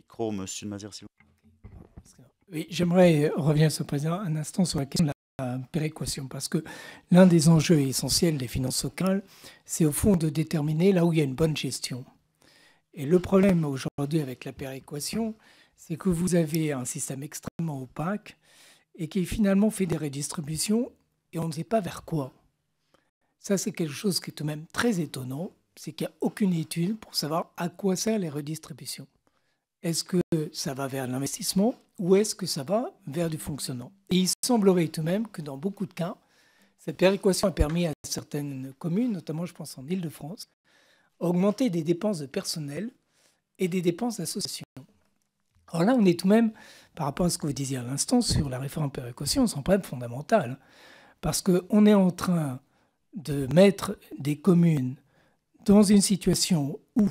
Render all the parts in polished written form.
micro, Monsieur de Mazères, s'il vous plaît. Oui, j'aimerais revenir, Monsieur le Président, un instant sur la question de la péréquation, parce que l'un des enjeux essentiels des finances locales, c'est au fond de déterminer là où il y a une bonne gestion. Et le problème aujourd'hui avec la péréquation, c'est que vous avez un système extrêmement opaque et qui finalement fait des redistributions et on ne sait pas vers quoi. Ça, c'est quelque chose qui est tout de même très étonnant, c'est qu'il n'y a aucune étude pour savoir à quoi servent les redistributions. Est-ce que ça va vers l'investissement ou est-ce que ça va vers du fonctionnement? Et il semblerait tout de même que dans beaucoup de cas, cette péréquation a permis à certaines communes, notamment je pense en Île-de-France, augmenter des dépenses de personnel et des dépenses d'association. Alors là, on est tout de même, par rapport à ce que vous disiez à l'instant sur la réforme péréquation, c'est un problème fondamental. Parce qu'on est en train de mettre des communes dans une situation où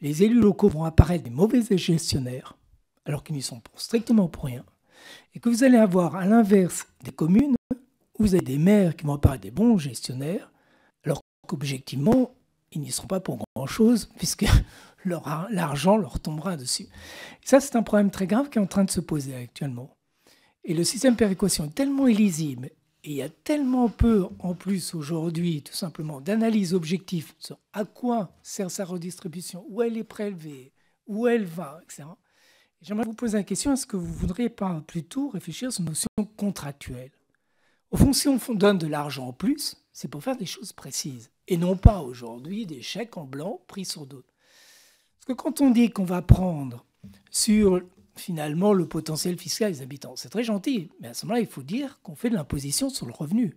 les élus locaux vont apparaître des mauvais gestionnaires, alors qu'ils n'y sont strictement pour rien, et que vous allez avoir à l'inverse des communes où vous avez des maires qui vont apparaître des bons gestionnaires, alors qu'objectivement, ils n'y seront pas pour grand-chose, puisque l'argent leur tombera dessus. Et ça, c'est un problème très grave qui est en train de se poser actuellement. Et le système péréquation est tellement illisible, et il y a tellement peu, en plus, aujourd'hui, tout simplement, d'analyse objective sur à quoi sert sa redistribution, où elle est prélevée, où elle va, etc. J'aimerais vous poser la question, est-ce que vous ne voudriez pas plutôt réfléchir sur une notion contractuelle? Au fond, si on donne de l'argent en plus, c'est pour faire des choses précises, et non pas aujourd'hui des chèques en blanc pris sur d'autres. Parce que quand on dit qu'on va prendre sur finalement le potentiel fiscal des habitants, c'est très gentil, mais à ce moment-là, il faut dire qu'on fait de l'imposition sur le revenu.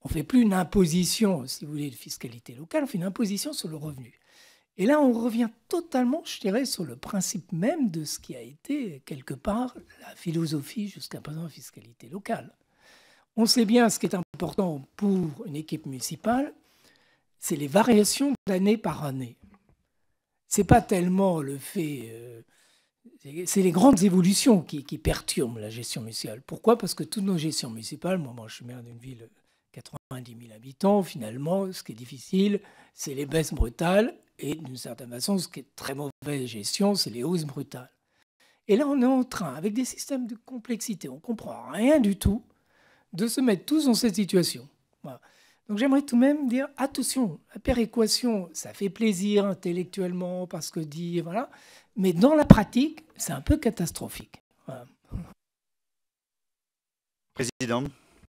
On ne fait plus une imposition, si vous voulez, de fiscalité locale, on fait une imposition sur le revenu. Et là, on revient totalement, je dirais, sur le principe même de ce qui a été, quelque part, la philosophie jusqu'à présent de la fiscalité locale. On sait bien ce qui est important pour une équipe municipale, c'est les variations d'année par année. Ce n'est pas tellement le fait... c'est les grandes évolutions qui perturbent la gestion municipale. Pourquoi? Parce que toutes nos gestions municipales, moi je suis maire d'une ville de 90 000 habitants, finalement, ce qui est difficile, c'est les baisses brutales, et d'une certaine façon, ce qui est très mauvaise gestion, c'est les hausses brutales. Et là, on est en train, avec des systèmes de complexité, on ne comprend rien du tout, de se mettre tous dans cette situation. Voilà. Donc j'aimerais tout de même dire, attention, la péréquation, ça fait plaisir intellectuellement, parce que dit, voilà, mais dans la pratique, c'est un peu catastrophique. Voilà. Président.